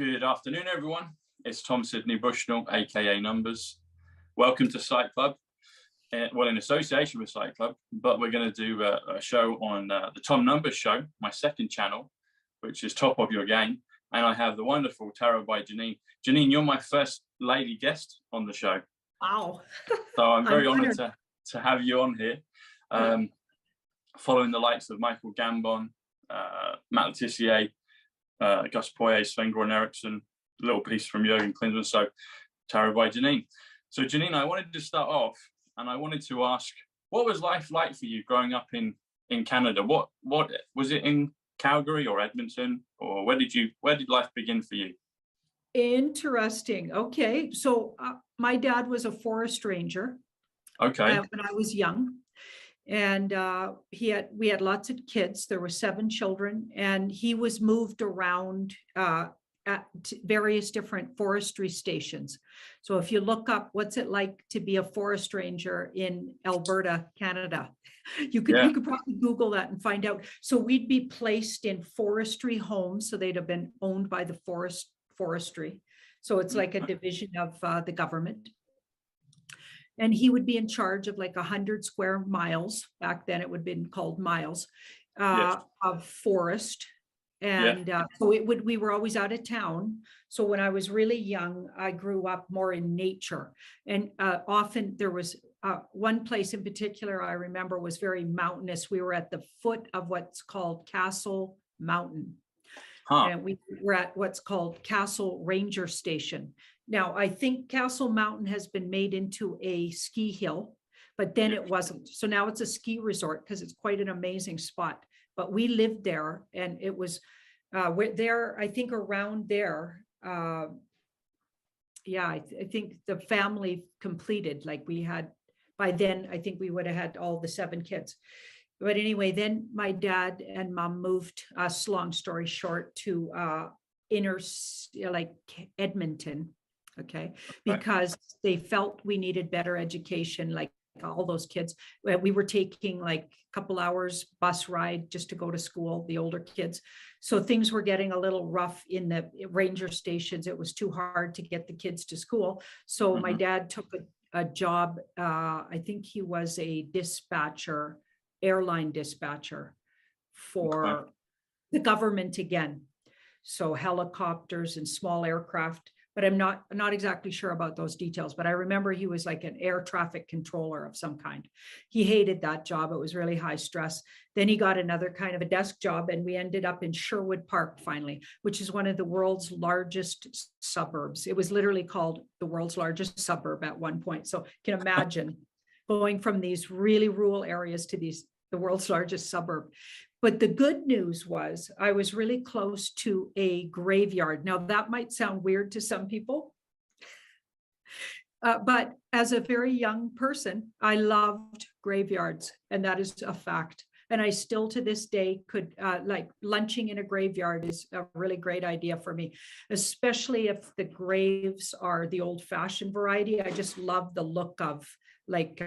Good afternoon, everyone. It's Tom Sydney Bushnell, aka Numbers. Welcome to Psych.Club. Well, in association with Psych.Club, but we're going to do a show on the TomNumbers show, my second channel, which is top of your game. And I have the wonderful tarot by Janine. Janine, you're my first lady guest on the show. Wow. So I'm very honored to have you on here. Following the likes of Michael Gambon, Matt Letitia, Gus Poirier, Sven-Goran Eriksson, a little piece from Jürgen Klinsmann. So tarot by Janine. So Janine, I wanted to start off and I wanted to ask, what was life like for you growing up in Canada? What was it, in Calgary or Edmonton, or where did life begin for you? Interesting. Okay. So my dad was a forest ranger. Okay. When I was young, and we had lots of kids. There were 7 children, and he was moved around at various different forestry stations. So if you look up what's it like to be a forest ranger in Alberta, Canada, you could probably Google that and find out. So we'd be placed in forestry homes. So they'd have been owned by the forestry. So it's like a division of the government. And he would be in charge of like 100 square miles. Back then it would have been called miles of forest. And so we were always out of town. So when I was really young, I grew up more in nature. And often there was one place in particular I remember was very mountainous. We were at the foot of what's called Castle Mountain. And we were at what's called Castle Ranger Station. Now, I think Castle Mountain has been made into a ski hill, but then it wasn't. So now it's a ski resort because it's quite an amazing spot. But we lived there, and it was there, I think around there. I think the family completed, like we had, by then, I think we would have had all the 7 kids. But anyway, then my dad and mom moved us, long story short, to Edmonton, okay, because they felt we needed better education, like all those kids. We were taking like a couple hours bus ride just to go to school, the older kids. So things were getting a little rough in the ranger stations. It was too hard to get the kids to school. So my dad took a job. I think he was a dispatcher, airline dispatcher for the government again. So helicopters and small aircraft, but I'm not exactly sure about those details, but I remember he was like an air traffic controller of some kind. He hated that job. It was really high stress. Then he got another kind of a desk job, and we ended up in Sherwood Park finally, which is one of the world's largest suburbs. It was literally called the world's largest suburb at one point. So you can imagine going from these really rural areas to the world's largest suburb. But the good news was I was really close to a graveyard. Now that might sound weird to some people, but as a very young person, I loved graveyards, and that is a fact. And I still to this day could like lunching in a graveyard is a really great idea for me, especially if the graves are the old-fashioned variety. I just love the look of like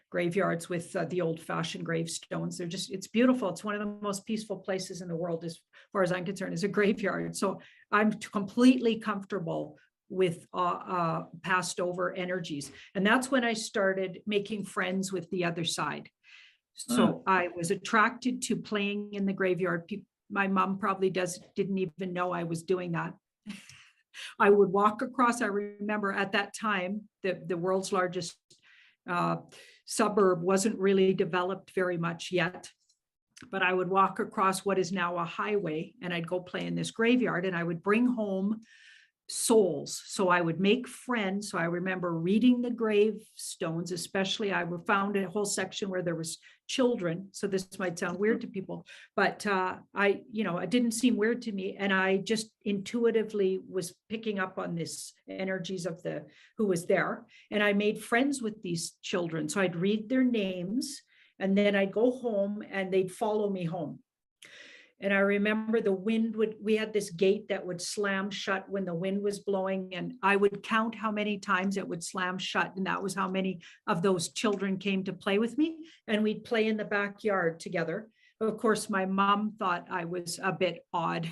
graveyards with the old-fashioned gravestones. It's beautiful. It's one of the most peaceful places in the world, as far as I'm concerned, is a graveyard. So I'm completely comfortable with passed over energies. And that's when I started making friends with the other side. So I was attracted to playing in the graveyard. My mom probably didn't even know I was doing that. I would walk across, I remember at that time, the world's largest suburb wasn't really developed very much yet, but I would walk across what is now a highway, and I'd go play in this graveyard, and I would bring home souls. So I would make friends. So I remember reading the gravestones, especially I found a whole section where there was children. So this might sound weird to people, but it didn't seem weird to me. And I just intuitively was picking up on this energies of who was there. And I made friends with these children. So I'd read their names, and then I'd go home and they'd follow me home. And I remember the wind we had this gate that would slam shut when the wind was blowing, and I would count how many times it would slam shut. And that was how many of those children came to play with me. And we'd play in the backyard together. Of course, my mom thought I was a bit odd.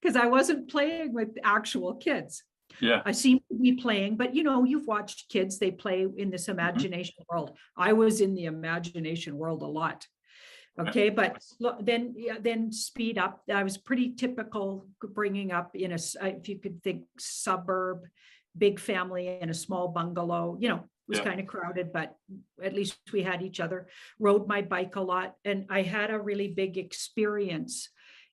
because I wasn't playing with actual kids. Yeah. I seem to be playing, but you know, you've watched kids, they play in this imagination world. I was in the imagination world a lot. Okay, but then speed up. I was pretty typical bringing up in a, if you could think, suburb, big family in a small bungalow, you know, it was kind of crowded, but at least we had each other. Rode my bike a lot. And I had a really big experience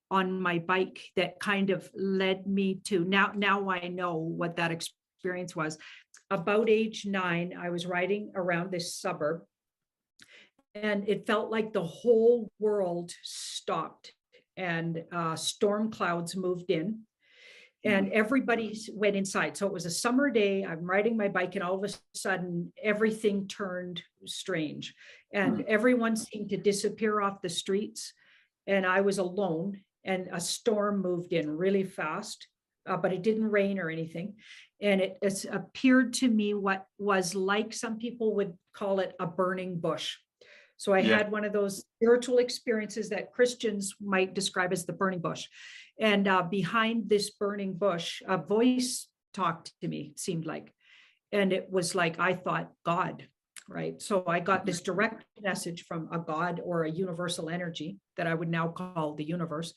on my bike that kind of led me to, now I know what that experience was. About age 9, I was riding around this suburb, and it felt like the whole world stopped, and storm clouds moved in, and everybody went inside. So it was a summer day. I'm riding my bike, and all of a sudden everything turned strange, and everyone seemed to disappear off the streets, and I was alone, and a storm moved in really fast, but it didn't rain or anything. And it appeared to me what was like, some people would call it a burning bush. So I had one of those spiritual experiences that Christians might describe as the burning bush. And behind this burning bush, a voice talked to me, it seemed like. And it was like, I thought, God, right? So I got this direct message from a God or a universal energy that I would now call the universe.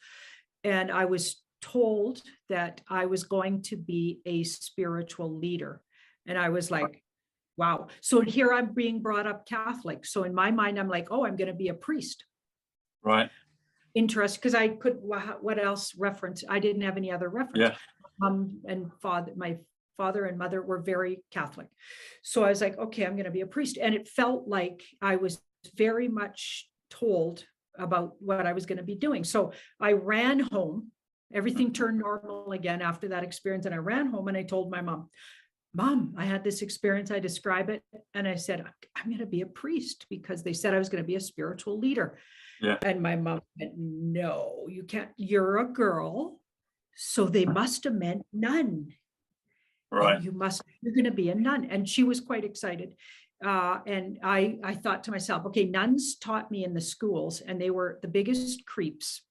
And I was told that I was going to be a spiritual leader. And I was like, wow. So here I'm being brought up Catholic. So in my mind, I'm like, oh, I'm going to be a priest. Right. Interest, because I could, what else reference? I didn't have any other reference. Yeah. And my father and mother were very Catholic. So I was like, okay, I'm going to be a priest. And it felt like I was very much told about what I was going to be doing. So I ran home. Everything turned normal again after that experience. And I ran home and I told my Mom, I had this experience. I describe it. And I said, I'm going to be a priest, because they said I was going to be a spiritual leader. Yeah. And my mom said, no, you can't. You're a girl. So they must have meant nun. Right. You're going to be a nun. And she was quite excited. And I thought to myself, okay, nuns taught me in the schools, and they were the biggest creeps.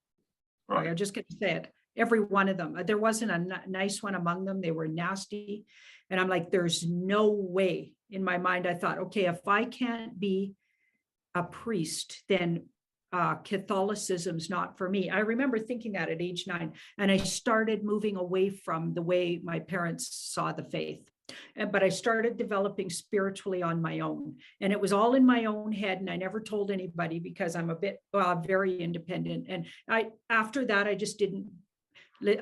Right. I'm just going to say it. Every one of them. There wasn't a nice one among them. They were nasty. And I'm like, there's no way. In my mind, I thought, okay, if I can't be a priest, then Catholicism's not for me. I remember thinking that at age 9, and I started moving away from the way my parents saw the faith. But I started developing spiritually on my own, and it was all in my own head, and I never told anybody because I'm a bit very independent. And after that, I just didn't.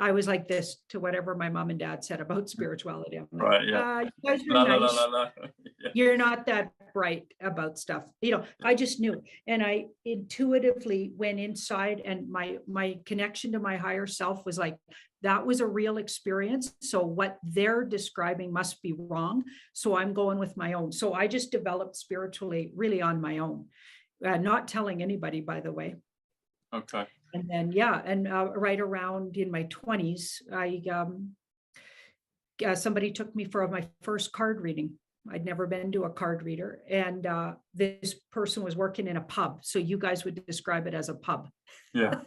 I was like this to whatever my mom and dad said about spirituality. I'm like, right, yeah. You guys are nice. Yeah. You're not that bright about stuff. You know, I just knew. And I intuitively went inside, and my connection to my higher self was like, that was a real experience. So what they're describing must be wrong. So I'm going with my own. So I just developed spiritually really on my own, not telling anybody, by the way. Okay. And then, right around in my 20s, somebody took me for my first card reading. I'd never been to a card reader. And this person was working in a pub. So you guys would describe it as a pub. Yeah.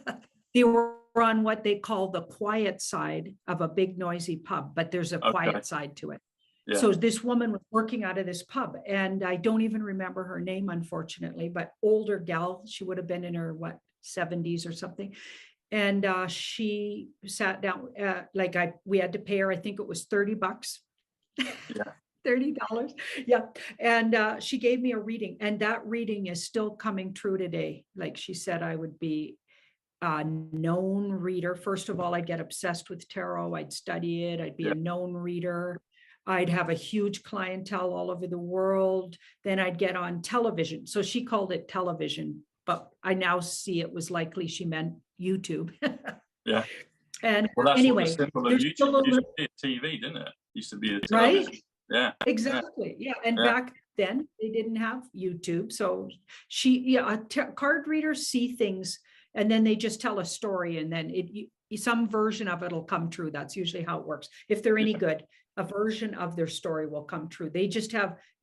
They were on what they call the quiet side of a big noisy pub, but there's a quiet side to it. Yeah. So this woman was working out of this pub, and I don't even remember her name, unfortunately, but older gal. She would have been in her, 70s or something. And she sat down, we had to pay her, I think it was $30. Yeah. $30. Yeah. And she gave me a reading, and that reading is still coming true today. Like she said, I would be a known reader. First of all, I'd get obsessed with tarot. I'd study it. I'd be a known reader. I'd have a huge clientele all over the world. Then I'd get on television. So she called it television, but I now see it was likely she meant YouTube. Yeah. And that's anyway, what the symbol of YouTube used to be, TV, didn't it? Used to be the television. Right? Yeah. Exactly. Yeah. And back then they didn't have YouTube. So card readers see things, and then they just tell a story, and then some version of it will come true. That's usually how it works. If they're any good, a version of their story will come true. They just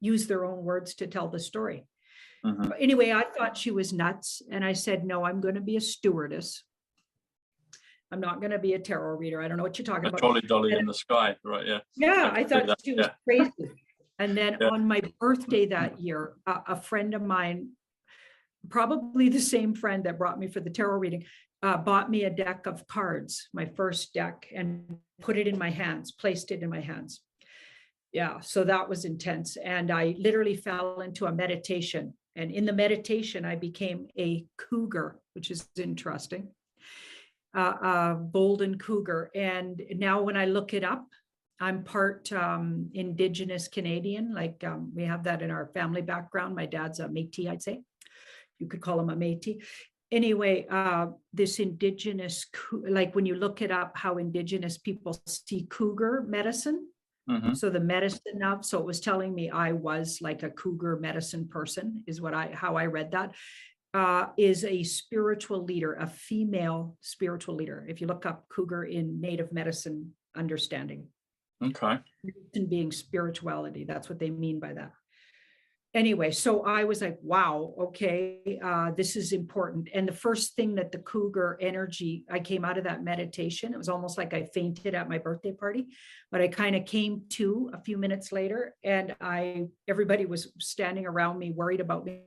used their own words to tell the story. Mm-hmm. Anyway, I thought she was nuts. And I said, no, I'm going to be a stewardess. I'm not going to be a tarot reader. I don't know what you're talking A about. trolley dolly in the sky, right? Yeah. Yeah, I thought she was crazy. And then Yeah. on my birthday that year, a friend of mine, probably the same friend that brought me for the tarot reading, bought me a deck of cards, my first deck, and put it in my hands, placed it in my hands. Yeah, so that was intense. And I literally fell into a meditation. And in the meditation, I became a cougar, which is interesting. Golden cougar. And now when I look it up, I'm part Indigenous Canadian, like we have that in our family background. My dad's a Métis, I'd say. You could call him a Métis. Anyway, this Indigenous, like when you look it up, how Indigenous people see cougar medicine. Mm-hmm. So the medicine of, so it was telling me I was like a cougar medicine person, is what how I read that. Is a spiritual leader, a female spiritual leader. If you look up cougar in Native medicine understanding. Okay. And being spirituality, that's what they mean by that. Anyway, so I was like, wow, okay, this is important. And the first thing that the cougar energy, I came out of that meditation, it was almost like I fainted at my birthday party, but I kind of came to a few minutes later, and everybody was standing around me, worried about me.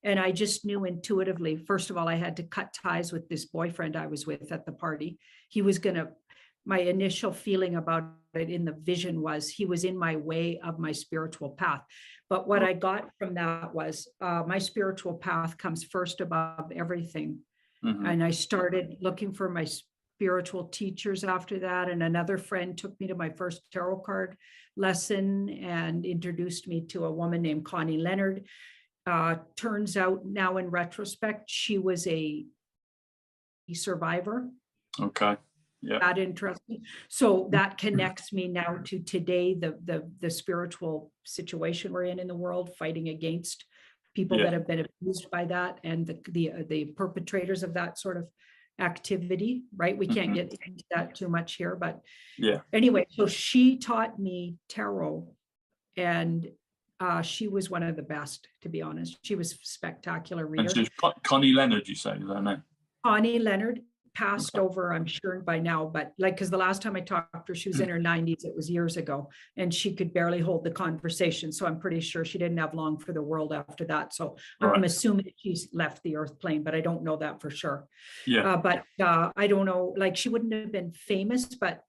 And I just knew intuitively, first of all, I had to cut ties with this boyfriend I was with at the party. He was going to, my initial feeling about it in the vision was he was in my way of my spiritual path. But what I got from that was my spiritual path comes first above everything. Mm-hmm. And I started looking for my spiritual teachers after that. And another friend took me to my first tarot card lesson and introduced me to a woman named Connie Leonard. Turns out now in retrospect, she was a survivor. Okay. Yeah. That interesting. So that connects me now to today, the spiritual situation we're in the world, fighting against people that have been abused by that, and the perpetrators of that sort of activity, right? We can't get into that too much here, but anyway, so she taught me tarot, and she was one of the best, to be honest. She was a spectacular reader. And she's Connie Leonard, you say, is that her name? Connie Leonard. Passed over, I'm sure by now, but like, because the last time I talked to her, she was in her 90s, it was years ago, and she could barely hold the conversation. So I'm pretty sure she didn't have long for the world after that. So I'm assuming that she's left the earth plane, but I don't know that for sure. Yeah. But I don't know, like she wouldn't have been famous, but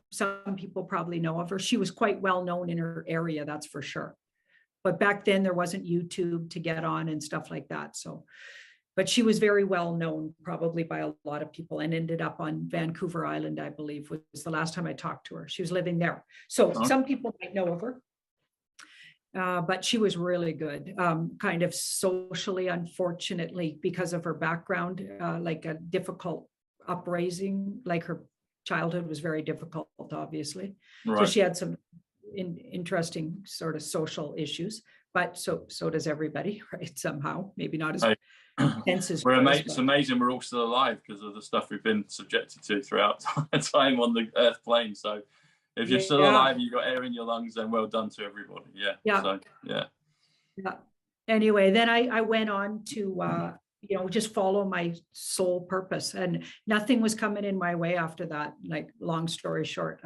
some people probably know of her. She was quite well known in her area, that's for sure. But back then there wasn't YouTube to get on and stuff like that. So but she was very well known probably by a lot of people, and ended up on Vancouver Island, I believe, was the last time I talked to her. She was living there. So some people might know of her, but she was really good, kind of socially, unfortunately, because of her background, like a difficult upraising, like her childhood was very difficult, obviously. Right. So she had some interesting sort of social issues, but so does everybody, right? Somehow, maybe not as it's amazing we're all still alive because of the stuff we've been subjected to throughout time on the earth plane. So if you're still alive, you've got air in your lungs, then well done to everybody. So anyway, then I went on to just follow my soul purpose, and nothing was coming in my way after that. Like, long story short,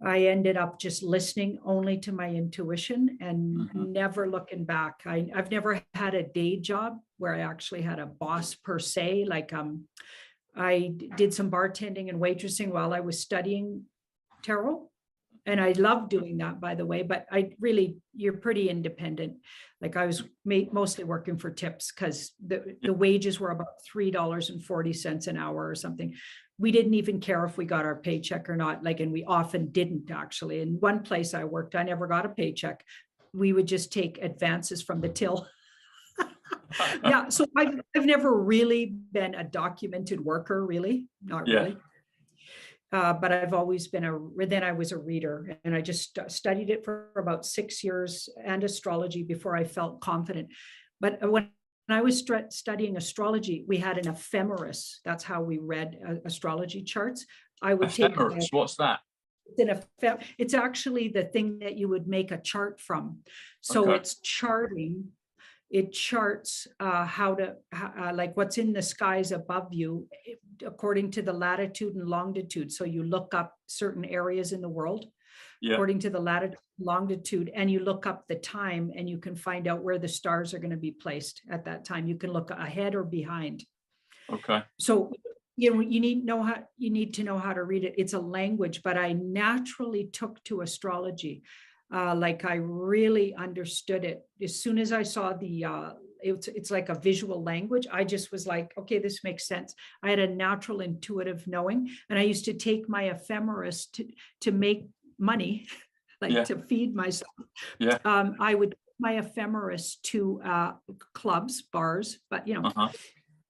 I ended up just listening only to my intuition and never looking back. I've never had a day job where I actually had a boss per se. Like I did some bartending and waitressing while I was studying tarot. And I love doing that, by the way, but you're pretty independent. Like I was mostly working for tips because the wages were about $3.40 an hour or something. We didn't even care if we got our paycheck or not. Like, and we often didn't actually. In one place I worked, I never got a paycheck. We would just take advances from the till. Yeah. So I've never really been a documented worker, really, not really. But I've always been then I was a reader, and I just studied it for about 6 years, and astrology, before I felt confident. But when I was studying astrology, we had an ephemeris. That's how we read astrology charts. I would ephemeris, what's that? It's actually the thing that you would make a chart from. So it's charting. it charts like what's in the skies above you according to the latitude and longitude. So you look up certain areas in the world according to the latitude, longitude, and you look up the time, and you can find out where the stars are going to be placed at that time. You can look ahead or behind. Okay. So you need to know how to read it. It's a language, but I naturally took to astrology. Like I really understood it as soon as I saw it's like a visual language. I just was like, okay, this makes sense. I had a natural intuitive knowing, and I used to take my ephemeris to make money, like to feed myself. I would take my ephemeris to clubs, bars, but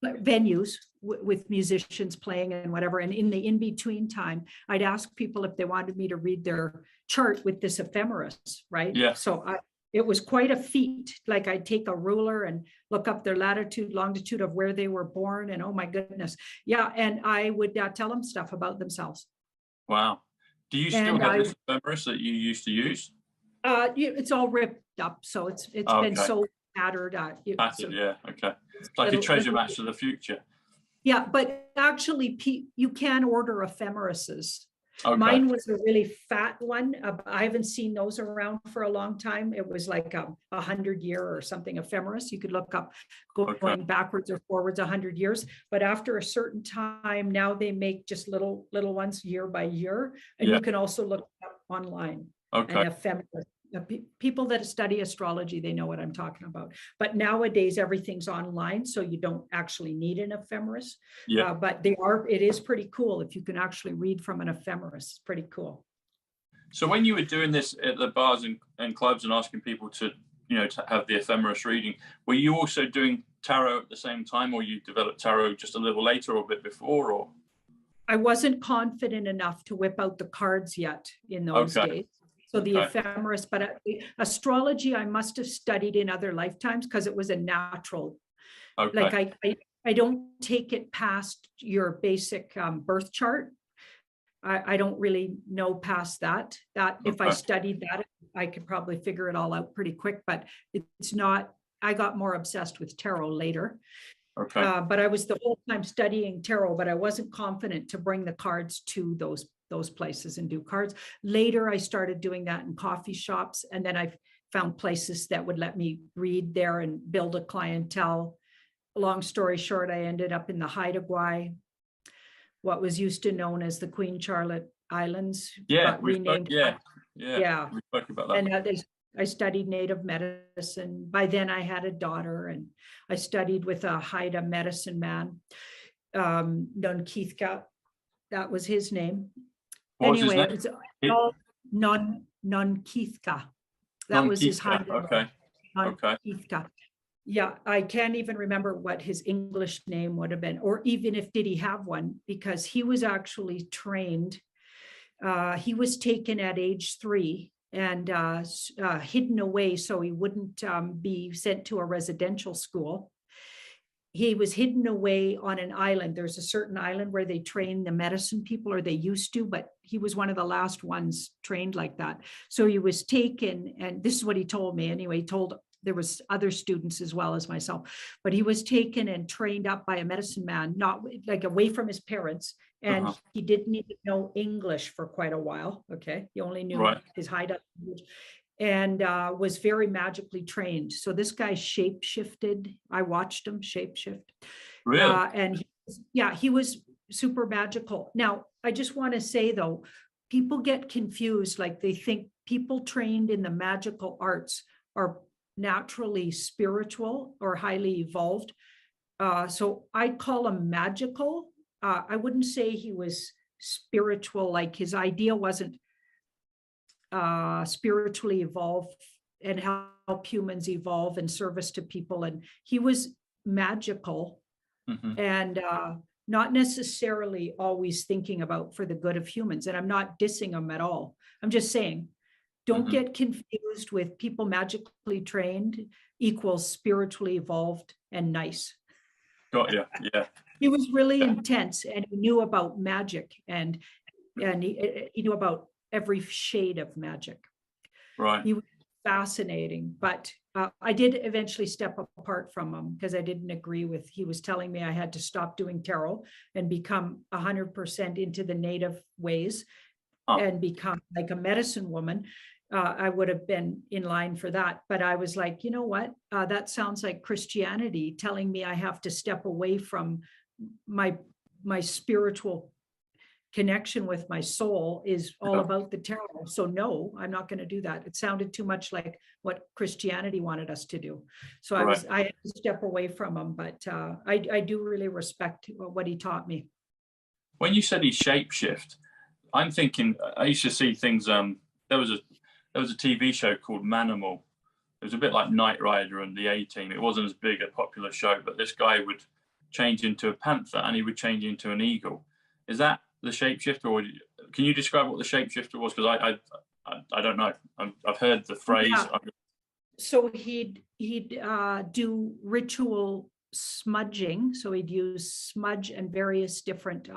venues with musicians playing and whatever. And in the in-between time, I'd ask people if they wanted me to read their chart with this ephemeris, right? Yeah. So it was quite a feat. Like I'd take a ruler and look up their latitude, longitude of where they were born. And oh my goodness. Yeah. And I would tell them stuff about themselves. Wow. Do you still have this ephemeris that you used to use? It's all ripped up. So it's been so tattered. Yeah. Okay. It's like a treasure match to the future. Yeah, but actually, you can order ephemerises. Okay. Mine was a really fat one. I haven't seen those around for a long time. It was like 100-year or something ephemeris. You could look up going backwards or forwards 100 years. But after a certain time, now they make just little ones year by year, and you can also look up online. Okay. An ephemeris. People that study astrology, they know what I'm talking about. But nowadays, everything's online, so you don't actually need an ephemeris. Yeah. But it is pretty cool if you can actually read from an ephemeris. It's pretty cool. So when you were doing this at the bars and clubs and asking people to have the ephemeris reading, were you also doing tarot at the same time, or you developed tarot just a little later or a bit before? Or I wasn't confident enough to whip out the cards yet in those days. So the ephemeris, but astrology, I must have studied in other lifetimes because it was a natural. Okay. Like I don't take it past your basic birth chart. I don't really know past that. If I studied that, I could probably figure it all out pretty quick, but it's not, I got more obsessed with tarot later. Okay. But I was the whole time studying tarot, but I wasn't confident to bring the cards to those places and do cards. Later, I started doing that in coffee shops. And then I found places that would let me read there and build a clientele. Long story short, I ended up in the Haida Gwaii, what was used to known as the Queen Charlotte Islands. Yeah, renamed. We spoke about that. And I studied Native medicine. By then I had a daughter, and I studied with a Haida medicine man, Nunkithka. That was his name. Anyway, it's Nunkithka. That was his Haida. Okay. Yeah, I can't even remember what his English name would have been, or even if did he have one, because he was actually trained. He was taken at age 3 and hidden away so he wouldn't be sent to a residential school. He was hidden away on an island. There's a certain island where they train the medicine people, or they used to, but he was one of the last ones trained like that. So he was taken, and this is what he told me anyway. He told there was other students as well as myself, but he was taken and trained up by a medicine man, not like away from his parents. And he didn't even know English for quite a while. Okay. He only knew his Haida language, and was very magically trained. So this guy shape-shifted. I watched him shape-shift. Really? And he was super magical. Now, I just want to say though, people get confused. Like they think people trained in the magical arts are naturally spiritual or highly evolved. So I call him magical. I wouldn't say he was spiritual, like his idea wasn't spiritually evolve and help humans evolve in service to people. And he was magical and not necessarily always thinking about for the good of humans. And I'm not dissing him at all. I'm just saying, don't get confused with people magically trained equals spiritually evolved and nice. Got you. Yeah. He was really intense, and he knew about magic, and he knew about every shade of magic. Right. He was fascinating. But I did eventually step apart from him because I didn't agree with, he was telling me I had to stop doing tarot and become 100% into the native ways and become like a medicine woman. I would have been in line for that. But I was like, you know what? That sounds like Christianity telling me I have to step away from my spiritual connection with my soul is all about the tarot. So no, I'm not going to do that. It sounded too much like what Christianity wanted us to do. So I had to step away from him, but I do really respect what he taught me. When you said he shapeshift, I'm thinking, I used to see things, there was a TV show called Manimal. It was a bit like Knight Rider and the A-Team. It wasn't as big a popular show, but this guy would change into a panther and he would change into an eagle. Is that the shapeshifter, or can you describe what the shapeshifter was? Because I don't know. I've heard the phrase. Yeah. So he'd do ritual smudging. So he'd use smudge and various different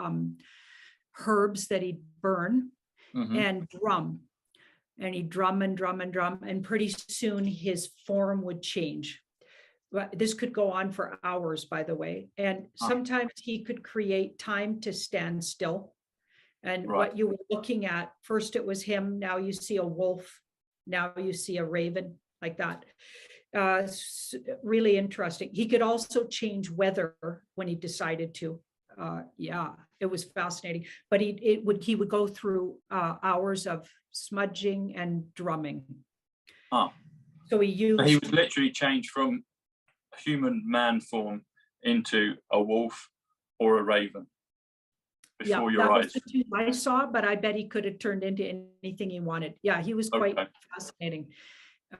herbs that he'd burn and drum. And he'd drum and drum and drum. And pretty soon his form would change. But this could go on for hours, by the way. And sometimes he could create time to stand still. And what you were looking at, first it was him, now you see a wolf, now you see a raven, like that. Really interesting. He could also change weather when he decided to. Yeah, it was fascinating. But he would go through hours of smudging and drumming. So he would literally change from human man form into a wolf or a raven before your eyes. Was the two I saw, but I bet he could have turned into anything he wanted. Yeah, he was quite fascinating.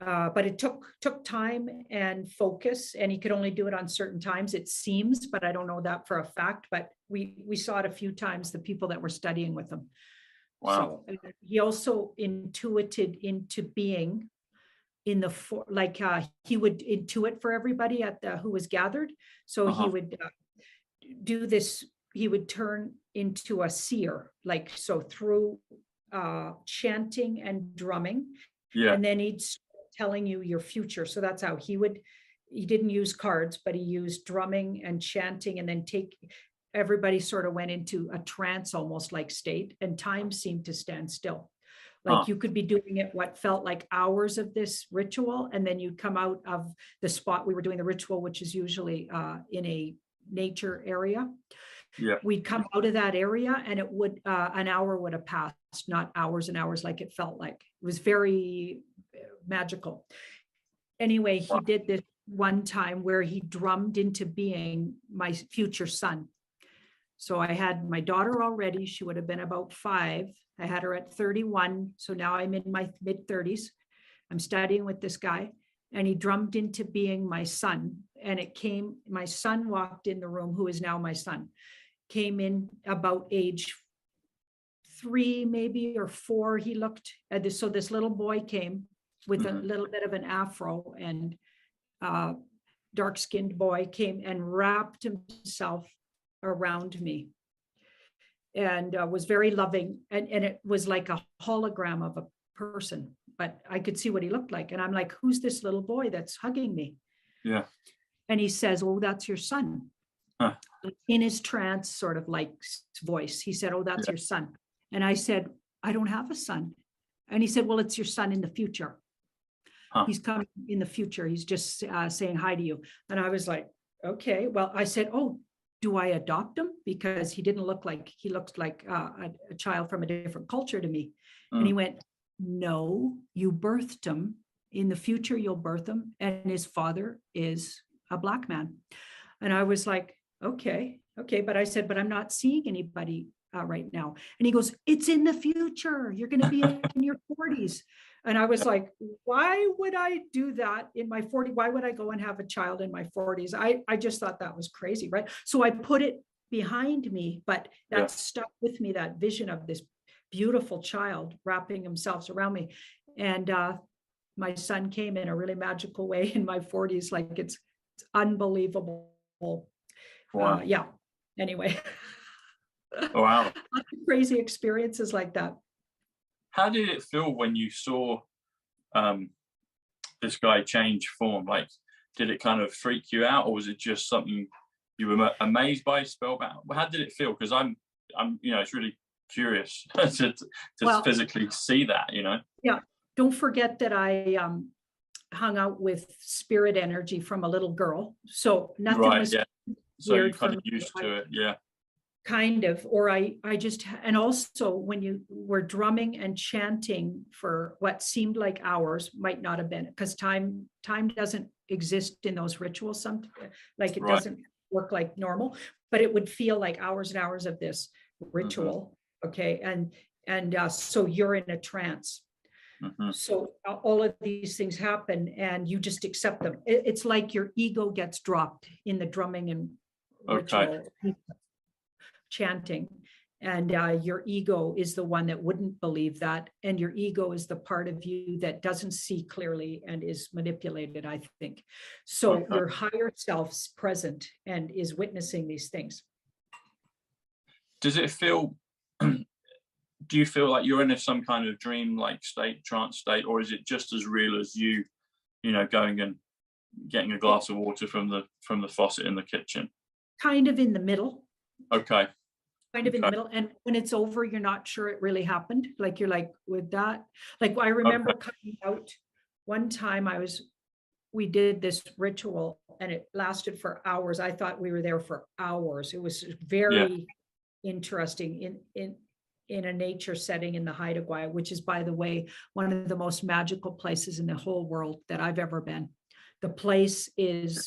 But it took time and focus, and he could only do it on certain times, it seems, but I don't know that for a fact. But we saw it a few times, the people that were studying with him. Wow. So he also intuited into being in the he would intuit for everybody at who was gathered. So he would do this. He would turn into a seer, so through chanting and drumming, and then he'd start telling you your future. So that's how he didn't use cards, but he used drumming and chanting, and then everybody sort of went into a trance almost like state, and time seemed to stand still. You could be doing it what felt like hours of this ritual, and then you'd come out of the spot we were doing the ritual, which is usually in a nature area. Yeah. We'd come out of that area, and it would an hour would have passed, not hours and hours like it felt like. It was very magical. Anyway, he did this one time where he drummed into being my future son. So I had my daughter already. She would have been about 5. I had her at 31. So now I'm in my mid-30s. I'm studying with this guy, and he drummed into being my son. And my son walked in the room, who is now my son, came in about age 3, maybe, or 4. He looked at this. So this little boy came with a little bit of an afro, and dark-skinned boy came and wrapped himself around me, and was very loving, and it was like a hologram of a person, but I could see what he looked like. And I'm like, who's this little boy that's hugging me? Yeah. And he says, oh, that's your son. In his trance sort of like voice, he said, oh, that's your son. And I said, I don't have a son. And he said, well, it's your son in the future. He's coming in the future. He's just saying hi to you. And I was like, okay. Well, I said, oh, do I adopt him? Because he looked like a child from a different culture to me. And he went, no, you birthed him. In the future, you'll birth him. And his father is a Black man. And I was like, okay. But I said, but I'm not seeing anybody right now. And he goes, it's in the future. You're going to be in your 40s. And I was like, why would I do that in my 40s? Why would I go and have a child in my 40s? I just thought that was crazy, right? So I put it behind me, but that stuck with me, that vision of this beautiful child wrapping himself around me. And my son came in a really magical way in my 40s. Like it's unbelievable. Wow. Yeah. Anyway. Wow. Crazy experiences like that. How did it feel when you saw this guy change form? Like, did it kind of freak you out, or was it just something you were amazed by, spellbound? How did it feel? Because I'm it's really curious to physically see that, Yeah, don't forget that I hung out with spirit energy from a little girl, so nothing was so you're weird kind for of me. used to it. Kind of, or I just, and also when you were drumming and chanting for what seemed like hours, might not have been, because time doesn't exist in those rituals. Like it doesn't work like normal, but it would feel like hours and hours of this ritual. Okay, and so you're in a trance. So all of these things happen, and you just accept them. It's like your ego gets dropped in the drumming and ritual chanting, and your ego is the one that wouldn't believe that, and your ego is the part of you that doesn't see clearly and is manipulated, I think. So your higher self's present and is witnessing these things. Does it feel do you feel like you're in some kind of dream like state, trance state, or is it just as real as you going and getting a glass of water from the faucet in the kitchen? Kind of in the middle. Okay. Kind of in the middle, and when it's over, you're not sure it really happened. Like you're like, with that, like I remember coming out one time. We did this ritual, and it lasted for hours. I thought we were there for hours. It was very interesting in a nature setting in the Haida Gwaii, which is, by the way, one of the most magical places in the whole world that I've ever been. The place is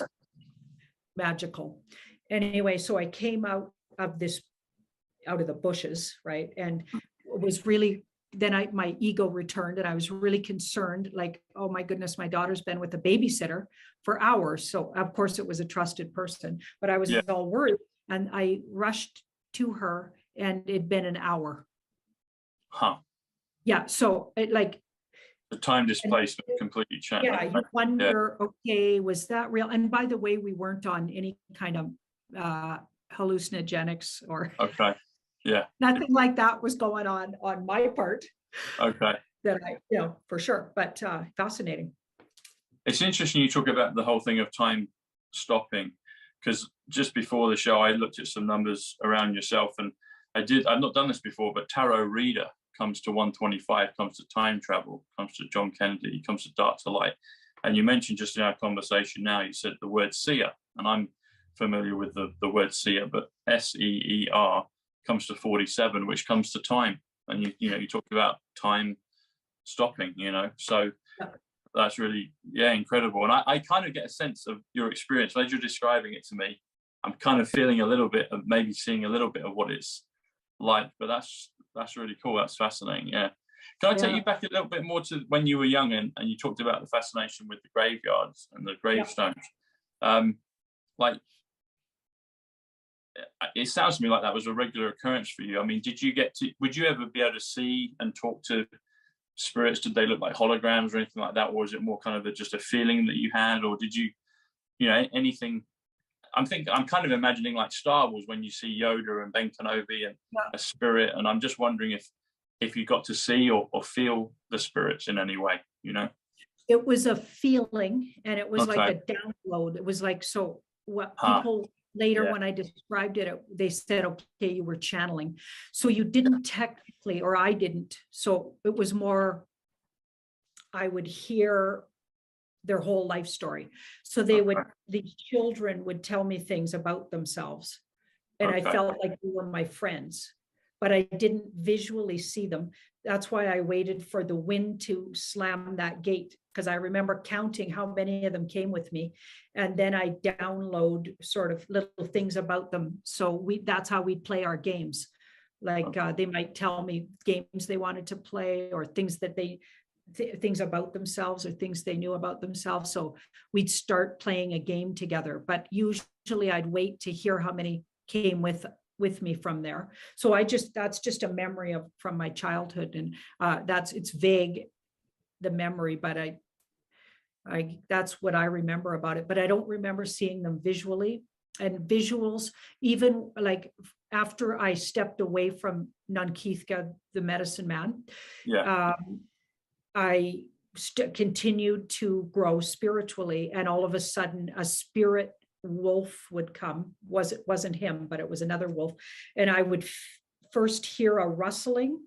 magical. Anyway, so I came out of the bushes, right? And it was really, then my ego returned, and I was really concerned, like, oh my goodness, my daughter's been with a babysitter for hours. So of course it was a trusted person, but I was all worried, and I rushed to her, and it'd been an hour. Yeah, so it, like, the time displacement completely changed. Yeah, you wonder, okay, was that real? And by the way, we weren't on any kind of hallucinogenics or nothing like that was going on my part. That I, for sure, but fascinating. It's interesting you talk about the whole thing of time stopping, because just before the show, I looked at some numbers around yourself, and I've not done this before, but tarot reader comes to 125, comes to time travel, comes to John Kennedy, comes to Dark to Light. And you mentioned just in our conversation now, you said the word seer, and I'm familiar with the word seer, but SEER comes to 47, which comes to time. And you talked about time stopping, so that's really incredible. And I kind of get a sense of your experience as you're describing it to me. I'm kind of feeling a little bit of, maybe seeing a little bit of what it's like, but that's really cool. That's fascinating. Can I take you back a little bit more to when you were young, and you talked about the fascination with the graveyards and the gravestones? Like, it sounds to me like that was a regular occurrence for you. I mean, would you ever be able to see and talk to spirits? Did they look like holograms or anything like that, or was it more kind of just a feeling that you had, or did you anything? I'm kind of imagining like Star Wars when you see Yoda and Ben Kenobi and a spirit, and I'm just wondering if you got to see or feel the spirits in any way. It was a feeling, and it was like a download. It was like, so what people later, when I described it, they said, okay, you were channeling. So you didn't technically, or I didn't. So it was more, I would hear their whole life story. So these children would tell me things about themselves. And I felt like they were my friends, but I didn't visually see them. That's why I waited for the wind to slam that gate, because I remember counting how many of them came with me. And then I download sort of little things about them. So that's how we'd play our games. Like they might tell me games they wanted to play, or things that things about themselves, or things they knew about themselves. So we'd start playing a game together, but usually I'd wait to hear how many came with me from there. So that's just a memory from my childhood. And it's vague, the memory, but that's what I remember about it, but I don't remember seeing them visually. And visuals, even like after I stepped away from Nunkeithka, the medicine man, I continued to grow spiritually, and all of a sudden a spirit wolf would come. It wasn't him, but it was another wolf, and I would first hear a rustling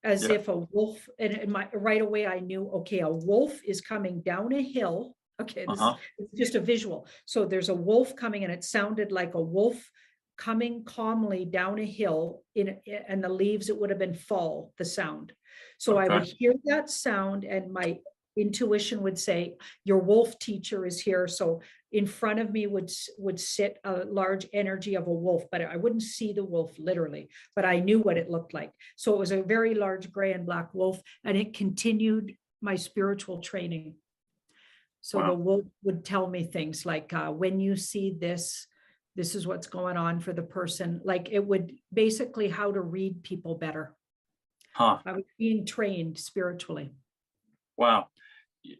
as if a wolf, and right away I knew, okay, a wolf is coming down a hill. Okay, this is just a visual. So there's a wolf coming, and it sounded like a wolf coming calmly down a hill and the leaves, it would have been fall, the sound. So I would hear that sound, and my intuition would say, your wolf teacher is here. So in front of me would sit a large energy of a wolf, but I wouldn't see the wolf literally, but I knew what it looked like. So it was a very large gray and black wolf, and it continued my spiritual training. So the wolf would tell me things like, when you see this, this is what's going on for the person. Like, it would basically how to read people better. I was being trained spiritually. Wow.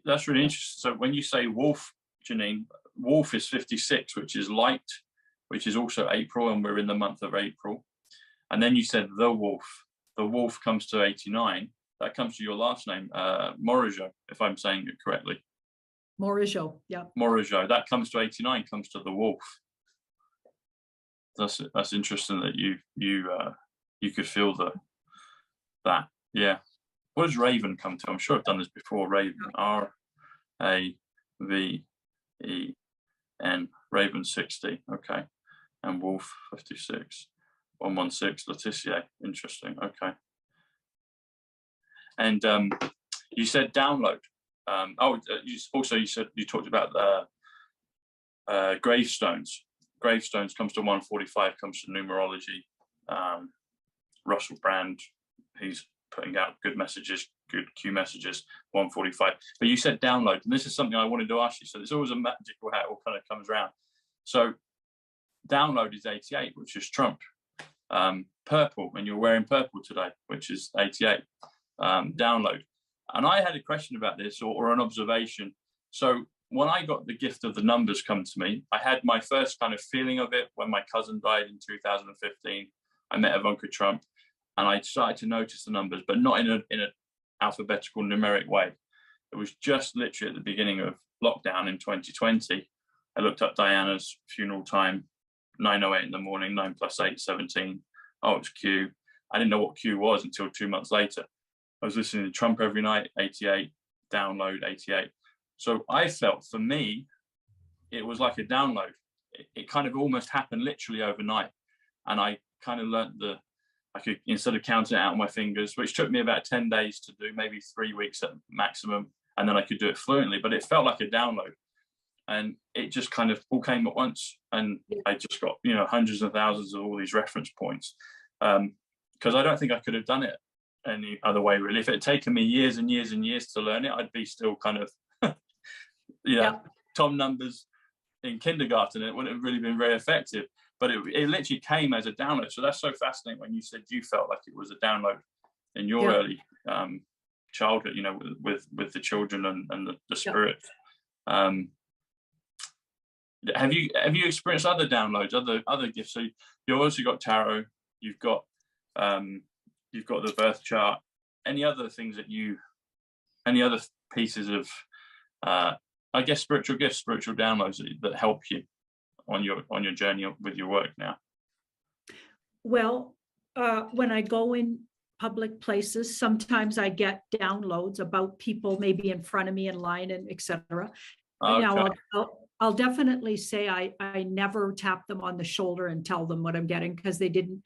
That's really interesting. So when you say wolf, Janine, wolf is 56, which is light, which is also April, and we're in the month of April. And then you said the wolf comes to 89. That comes to your last name, MORIGEAU, if I'm saying it correctly. MORIGEAU, yeah. MORIGEAU, that comes to 89, comes to the wolf. That's interesting that you could feel that. Yeah. What does Raven come to? I'm sure I've done this before. Raven, R-A-V-E-N, Raven 60. Okay. And Wolf 56, 116, Letitia. Interesting. Okay. And you said download. You talked about the gravestones. Gravestones comes to 145, comes to numerology. Russell Brand, he's putting out good messages, good Q messages, 145. But you said download, and this is something I wanted to ask you. So there's always a magical how it all kind of comes around. So download is 88, which is Trump. Purple, and you're wearing purple today, which is 88. Download. And I had a question about this, or an observation. So when I got the gift of the numbers come to me, I had my first kind of feeling of it when my cousin died in 2015. I met Ivanka Trump, and I started to notice the numbers, but not in an alphabetical numeric way. It was just literally at the beginning of lockdown in 2020. I looked up Diana's funeral time, 9:08 in the morning, 9 + 8, 17. Oh, it's Q. I didn't know what Q was until 2 months later. I was listening to Trump every night, 88, download, 88. So I felt, for me, it was like a download. It kind of almost happened literally overnight. And I kind of learned I could, instead of counting it out on my fingers, which took me about 10 days to do, maybe 3 weeks at maximum, and then I could do it fluently, but it felt like a download. And it just kind of all came at once. And I just got, hundreds of thousands of all these reference points. Because I don't think I could have done it any other way, really. If it had taken me years and years and years to learn it, I'd be still kind of, TomNumbers in kindergarten. It wouldn't have really been very effective. But it literally came as a download. So that's so fascinating when you said you felt like it was a download in your early childhood, with the children and the spirit. Have you experienced other downloads, other gifts? So you've also got tarot, you've got the birth chart. Any other things any other pieces of, I guess, spiritual gifts, spiritual downloads that help you on your journey with your work now? Well, when I go in public places, sometimes I get downloads about people maybe in front of me in line and etc. Okay. Now I'll definitely say I never tap them on the shoulder and tell them what I'm getting, because they didn't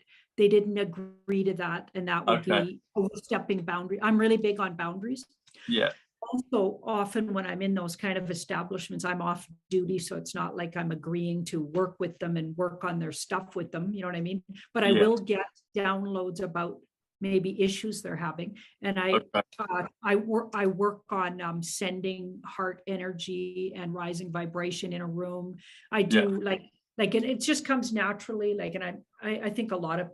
agree to that, and that would be overstepping boundary. I'm really big on boundaries. Yeah. Also, often when I'm in those kind of establishments, I'm off duty, so it's not like I'm agreeing to work with them and work on their stuff with them. You know what I mean? But I will get downloads about maybe issues they're having, and I work on sending heart energy and rising vibration in a room. I do like it just comes naturally. And I think a lot of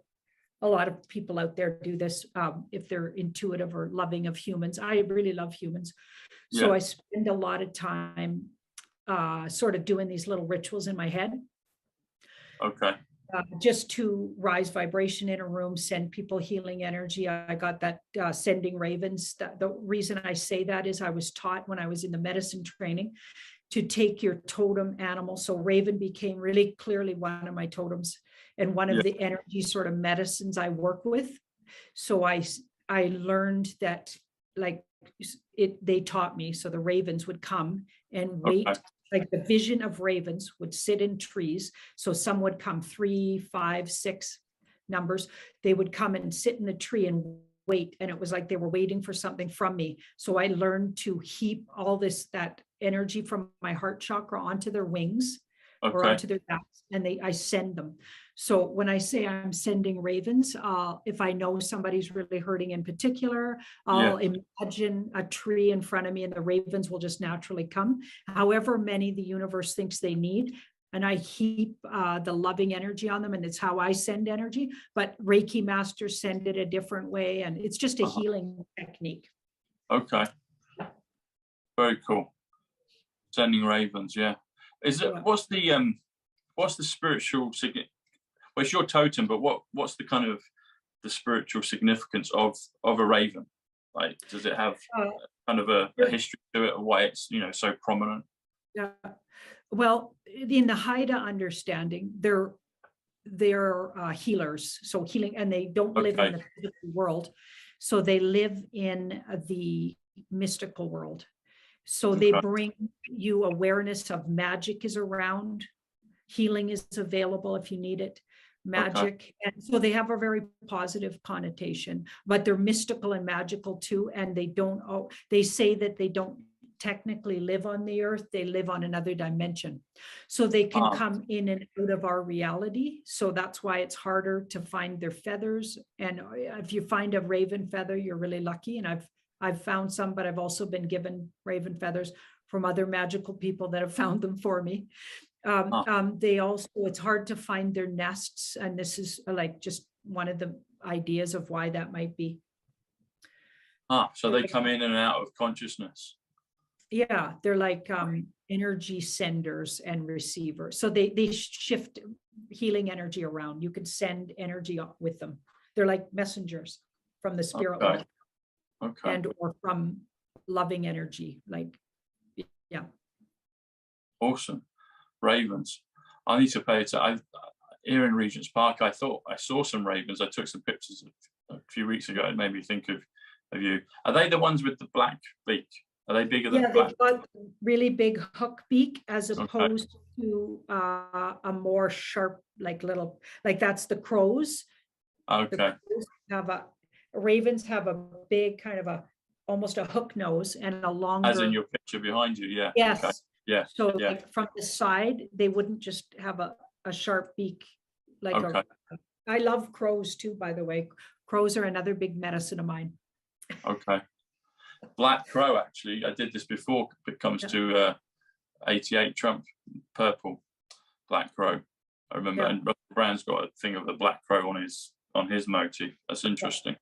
people out there do this if they're intuitive or loving of humans. I really love humans. So I spend a lot of time sort of doing these little rituals in my head. Okay. just to rise vibration in a room, send people healing energy. I got that sending ravens. The reason I say that is I was taught when I was in the medicine training to take your totem animal. So raven became really clearly one of my totems and one of the energy sort of medicines I work with. So I learned that, like, they taught me. So the ravens would come and wait. Okay. Like the vision of ravens would sit in trees. So some would come 3, 5, 6 numbers. They would come and sit in the tree and wait. And it was like they were waiting for something from me. So I learned to heap all that energy from my heart chakra onto their wings or onto their backs, and I send them. So when I say I'm sending ravens, if I know somebody's really hurting in particular, I'll imagine a tree in front of me and the ravens will just naturally come, however many the universe thinks they need. And I heap the loving energy on them, and it's how I send energy. But Reiki masters send it a different way, and it's just a healing technique. Okay. Very cool. Sending ravens, yeah. Is it what's the spiritual significance? Well, it's your totem, but what's the kind of the spiritual significance of a raven? Like, does it have kind of a history to it, or why it's so prominent? Yeah. Well, in the Haida understanding, they're healers, so healing, and they don't live in the physical world, so they live in the mystical world. So they bring you awareness of magic is around, healing is available if you need it, magic. And so they have a very positive connotation, but they're mystical and magical too. And they say that they don't technically live on the earth, they live on another dimension. So they can come in and out of our reality. So that's why it's harder to find their feathers. And if you find a raven feather, you're really lucky. And I've found some, but I've also been given raven feathers from other magical people that have found them for me. They also, it's hard to find their nests. And this is like just one of the ideas of why that might be. So they come in and out of consciousness. Yeah, they're like energy senders and receivers. So they shift healing energy around. You can send energy with them. They're like messengers from the spirit world. And or from loving energy, like, yeah. Awesome. Ravens. I need to pay it. Here in Regent's Park, I thought I saw some ravens. I took some pictures a few weeks ago. It made me think of you. Are they the ones with the black beak? Are they bigger than black? Yeah, they've got really big hook beak as opposed to a more sharp, like little, like that's the crows. Okay. Ravens have a big kind of almost a hook nose and a longer. As in your picture behind you, yeah. Yes. Okay. Yeah. So like from the side, they wouldn't just have a sharp beak. Like I love crows too, by the way. Crows are another big medicine of mine. Okay. Black crow, actually, I did this before. It comes to 88 Trump purple black crow. I remember, and Russell Brand's got a thing of the black crow on his motif. That's interesting.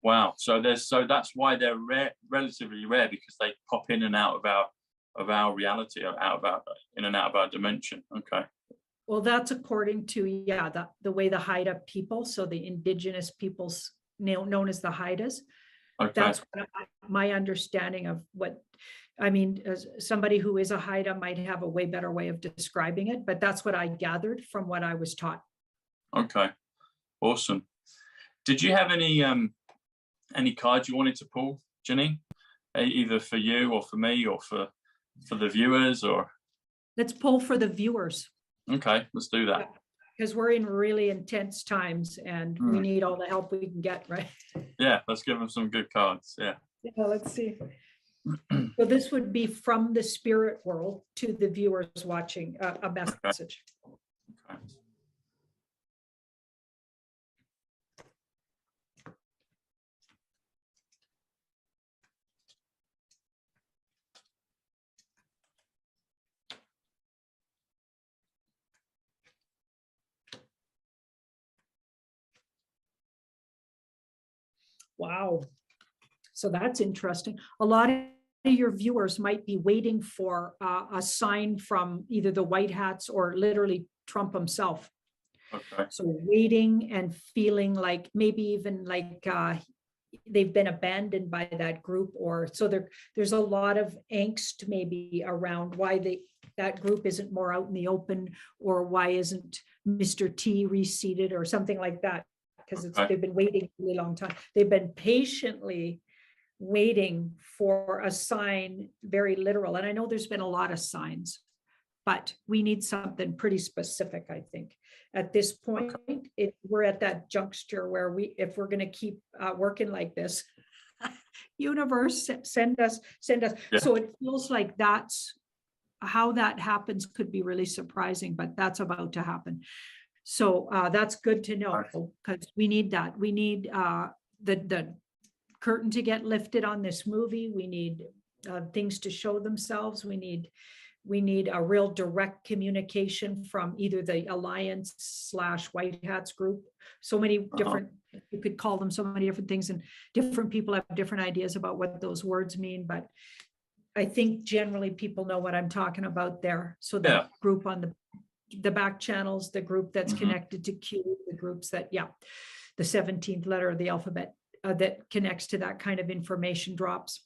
Wow. So that's why they're rare, relatively rare, because they pop in and out of our reality, in and out of our dimension. Okay. Well, that's according to the way the Haida people, so the indigenous peoples known as the Haidas. Okay. That's my understanding of what I mean. As somebody who is a Haida might have a way better way of describing it, but that's what I gathered from what I was taught. Okay, awesome. Did you have any cards you wanted to pull, Janine? Either for you or for me or for the viewers, or? Let's pull for the viewers. Okay, let's do that. Because we're in really intense times and we need all the help we can get, right? Yeah, let's give them some good cards. Yeah. Yeah, let's see. So this would be from the spirit world to the viewers watching a message. Okay. Wow. So that's interesting. A lot of your viewers might be waiting for a sign from either the White Hats or literally Trump himself. Okay. So waiting and feeling like maybe even like they've been abandoned by that group, or so there's a lot of angst maybe around why that group isn't more out in the open, or why isn't Mr. T reseated or something like that, because they've been waiting a really long time. They've been patiently waiting for a sign, very literal. And I know there's been a lot of signs, but we need something pretty specific, I think. At this point, we're at that juncture where if we're going to keep working like this, universe, send us. Yeah. So it feels like that's how that happens, could be really surprising, but that's about to happen. So that's good to know, because we need that. We need the curtain to get lifted on this movie. We need things to show themselves. We need a real direct communication from either the Alliance / White Hats group. So many different, you could call them so many different things, and different people have different ideas about what those words mean. But I think generally people know what I'm talking about there. So the group on the back channels, the group that's connected to Q, the groups that, the 17th letter of the alphabet that connects to that kind of information drops.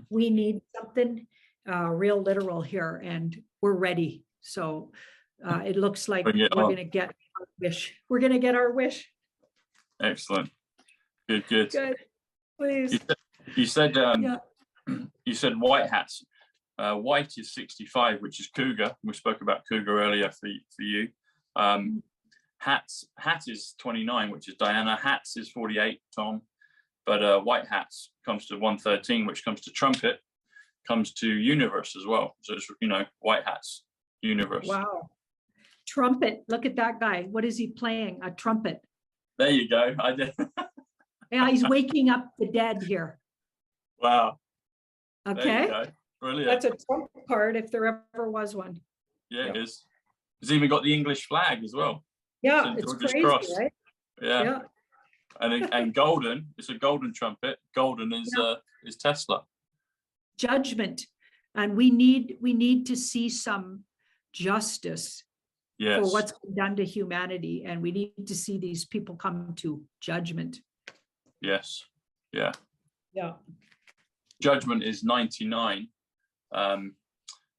We need something real literal here, and we're ready. So it looks like we're going to get our wish. We're going to get our wish. Excellent. Good. Please. You said you said white hats. White is 65, which is cougar. We spoke about cougar earlier for you. Hat is 29, which is Diana. Hats is 48, Tom. But white hats comes to 113, which comes to trumpet, comes to universe as well. So it's, white hats, universe. Wow. Trumpet. Look at that guy. What is he playing? A trumpet. There you go. I did. Yeah, he's waking up the dead here. Wow. Okay. There you go. Brilliant. That's a trumpet card if there ever was one. Yeah, it is. It's even got the English flag as well. Yeah, it's crazy, Cross. right? Yeah. And golden, it's a golden trumpet. Golden is Tesla. Judgment. And we need to see some justice for what's been done to humanity. And we need to see these people come to judgment. Yes. Yeah. Yeah. Judgment is 99,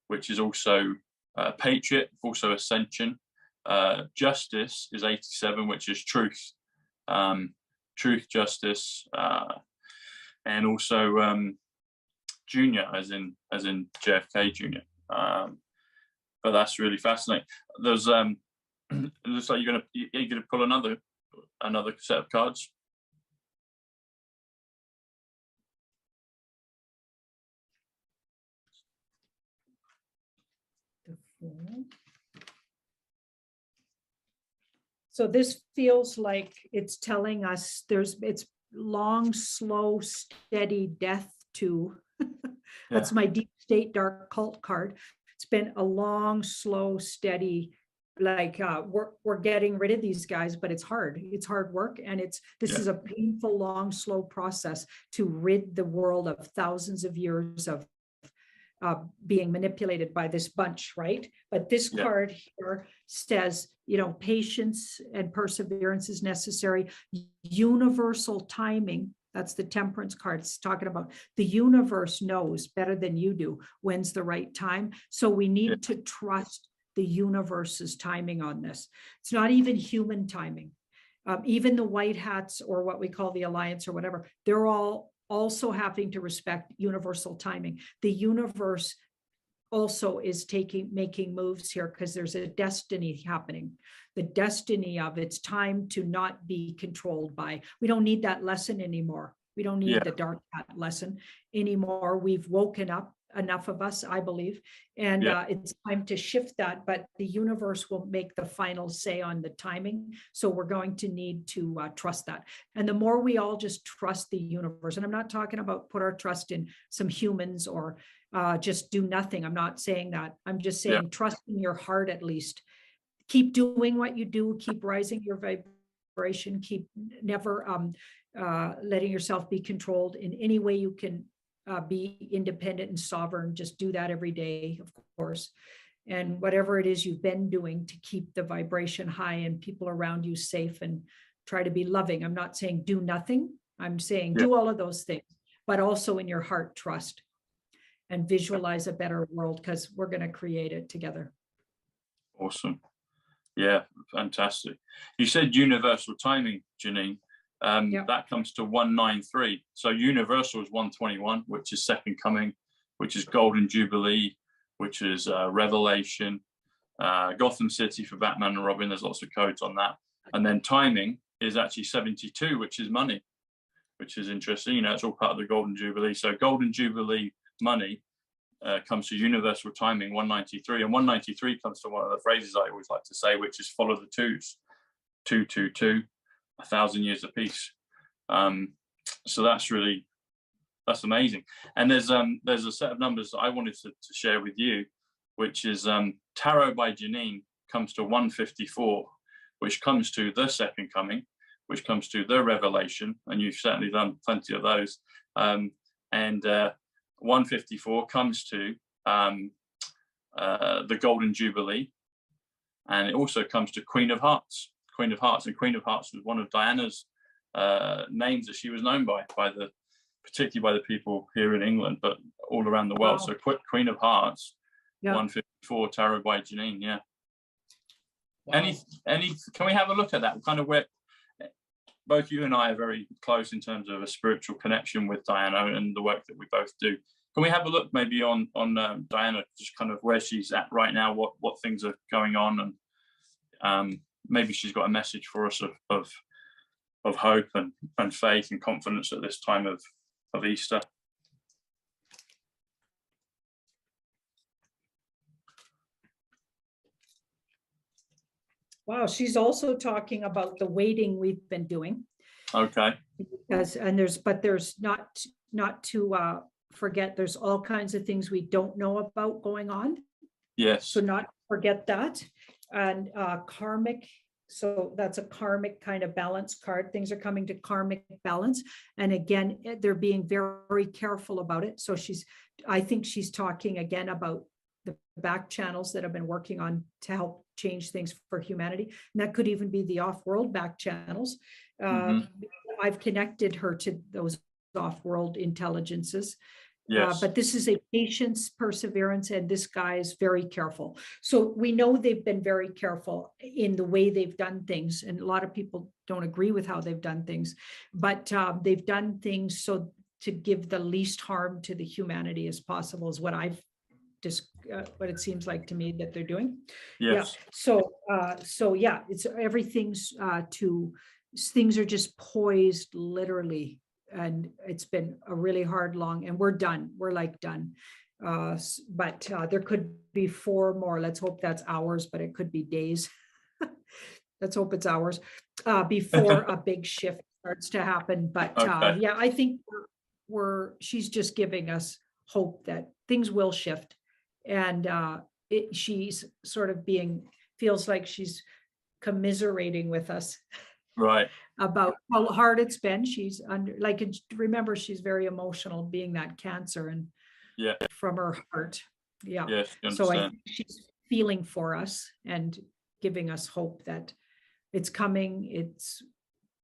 which is also Patriot, also Ascension. Justice is 87, which is truth. Truth, justice, and also Junior, as in JFK Junior. But that's really fascinating. There's it looks like you're gonna pull another set of cards. So this feels like it's telling us it's long, slow, steady death to, that's my deep state dark cult card. It's been a long, slow, steady, like we're getting rid of these guys, but it's hard. It's hard work. And this is a painful, long, slow process to rid the world of thousands of years of being manipulated by this bunch, right? But this card here says, patience and perseverance is necessary. Universal timing, that's the temperance card it's talking about. The universe knows better than you do when's the right time. So we need to trust the universe's timing on this. It's not even human timing. Even the white hats, or what we call the Alliance or whatever, they're all also having to respect universal timing. The universe also is making moves here because there's a destiny happening. The destiny of it's time to not be controlled by. We don't need that lesson anymore. We don't need the dark hat lesson anymore. We've woken up, enough of us, I believe, and it's time to shift that, but the universe will make the final say on the timing. So we're going to need to trust that. And the more we all just trust the universe, and I'm not talking about put our trust in some humans or just do nothing. I'm not saying that. I'm just saying trust in your heart at least. Keep doing what you do, keep rising your vibration, keep never letting yourself be controlled in any way you can. Be independent and sovereign. Just do that every day, of course. and whatever it is you've been doing to keep the vibration high and people around you safe, and try to be loving. I'm not saying do nothing. I'm saying do all of those things, but also in your heart, trust and visualize a better world, because we're going to create it together. Awesome. Yeah, fantastic. You said universal timing, Janine. That comes to 193. So universal is 121, which is second coming, which is golden jubilee, which is revelation, Gotham City for Batman and Robin. There's lots of codes on that. And then timing is actually 72, which is money, which is interesting. You know, it's all part of the golden jubilee. So golden jubilee money comes to universal timing 193, and 193 comes to one of the phrases I always like to say, which is follow the twos. 222, 1,000 years of peace. So that's amazing. And there's a set of numbers that I wanted to share with you, which is Tarot by Janine comes to 154, which comes to the second coming, which comes to the revelation, and you've certainly done plenty of those. And 154 comes to the golden jubilee, and it also comes to Queen of Hearts. Queen of Hearts, and Queen of Hearts was one of Diana's names that she was known by particularly by the people here in England, but all around the world. Wow. So Queen of Hearts, 154, Tarot by Janine. Yeah. Wow. Any? Can we have a look at that? Kind of where both you and I are very close in terms of a spiritual connection with Diana and the work that we both do. Can we have a look maybe on Diana, just kind of where she's at right now, what things are going on, and maybe she's got a message for us of hope and faith and confidence at this time of Easter. Wow, she's also talking about the waiting we've been doing. Okay. Because there's not to forget, there's all kinds of things we don't know about going on. Yes. So not forget that. And karmic, so that's a karmic kind of balance card. Things are coming to karmic balance. And again, they're being very careful about it. So I think she's talking again about the back channels that have been working on to help change things for humanity. And that could even be the off-world back channels. I've connected her to those off-world intelligences. Yes. But this is a patience, perseverance, and this guy is very careful. So we know they've been very careful in the way they've done things. And a lot of people don't agree with how they've done things, but they've done things so to give the least harm to the humanity as possible is what I've just what it seems like to me that they're doing. Yes. Yeah. So yeah, it's everything's things are just poised literally. And it's been a really hard, long, and we're done. We're like done. But there could be 4 more. Let's hope that's hours, but it could be days. Let's hope it's hours before a big shift starts to happen. But okay. Yeah, I think she's just giving us hope that things will shift. And she's sort of feels like she's commiserating with us. Right. About how hard it's been. She's remember, she's very emotional being that cancer and from her heart. Yeah. Yes, so I think she's feeling for us and giving us hope that it's coming.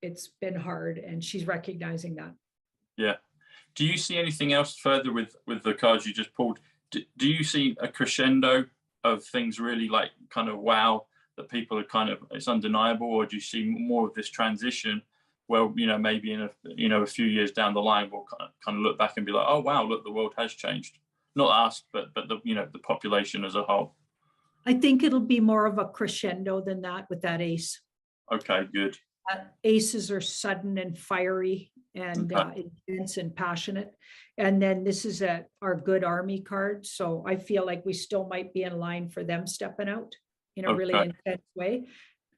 It's been hard and she's recognizing that. Yeah. Do you see anything else further with the cards you just pulled? Do you see a crescendo of things really like kind of wow, that people are kind of, it's undeniable, or do you see more of this transition where, maybe in a few years down the line, we'll kind of look back and be like, oh, wow, look, the world has changed. Not us, but the population as a whole. I think it'll be more of a crescendo than that with that ace. Okay, good. Aces are sudden and fiery and intense and passionate. And then this is our good army card. So I feel like we still might be in line for them stepping out in a really intense way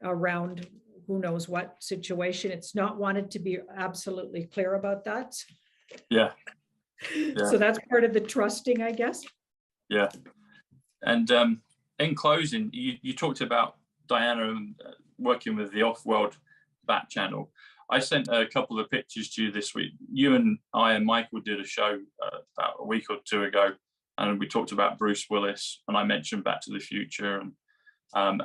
around who knows what situation. It's not wanted to be absolutely clear about that. Yeah. So that's part of the trusting, I guess. Yeah. And in closing, you talked about Diana working with the off-world back channel. I sent a couple of pictures to you this week. You and I and Michael did a show about a week or 2 ago and we talked about Bruce Willis, and I mentioned Back to the Future, and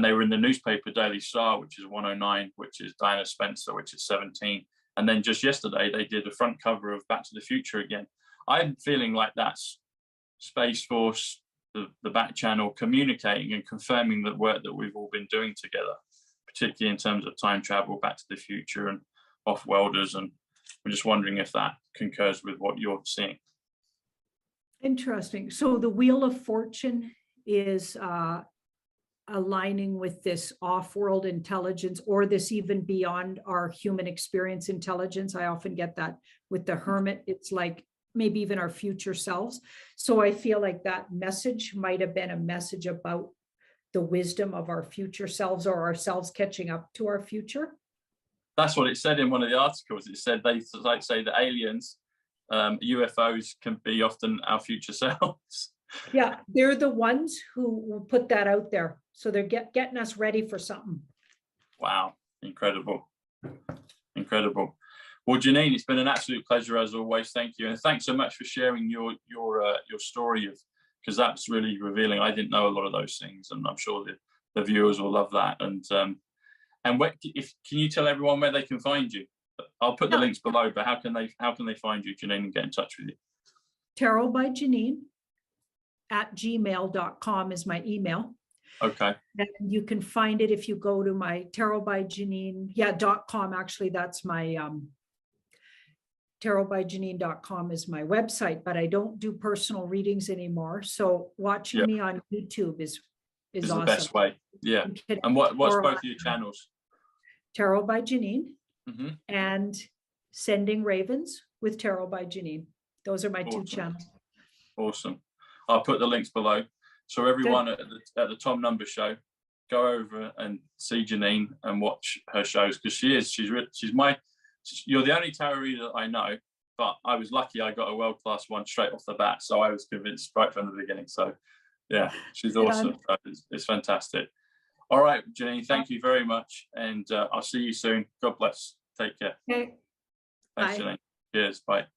they were in the newspaper Daily Star, which is 109, which is Diana Spencer, which is 17. And then just yesterday, they did a front cover of Back to the Future again. I'm feeling like that's Space Force, the back channel, communicating and confirming the work that we've all been doing together, particularly in terms of time travel, Back to the Future, and off-worlders. And we're just wondering if that concurs with what you're seeing. Interesting. So the Wheel of Fortune is aligning with this off-world intelligence, or this even beyond our human experience intelligence. I often get that with the Hermit. It's like maybe even our future selves. So I feel like that message might have been a message about the wisdom of our future selves, or ourselves catching up to our future. That's what it said in one of the articles. It said they like say that aliens, UFOs can be often our future selves. Yeah, they're the ones who will put that out there. So they're getting us ready for something. Wow, incredible. Incredible. Well, Janine, it's been an absolute pleasure as always. Thank you. And thanks so much for sharing your story, because that's really revealing. I didn't know a lot of those things, and I'm sure the viewers will love that. And can you tell everyone where they can find you? I'll put the links below, but how can they find you, Janine, and get in touch with you? Tarot by Janine @gmail.com is my email. Okay. And you can find it if you go to my Tarot by Janine, .com. Actually, that's my tarotbyjanine.com is my website, but I don't do personal readings anymore. So watching me on YouTube is awesome. The best way. Yeah. And what's both of your channels? Tarot by Janine and Sending Ravens with Tarot by Janine. Those are my two channels. Awesome. I'll put the links below. So everyone at the TomNumbers show, go over and see Janine and watch her shows, because you're the only tarot reader that I know, but I was lucky I got a world-class one straight off the bat. So I was convinced right from the beginning. So yeah, she's awesome. It's fantastic. All right, Janine, thank you very much. And I'll see you soon. God bless. Take care. Okay. Thanks, Janine. Cheers. Bye.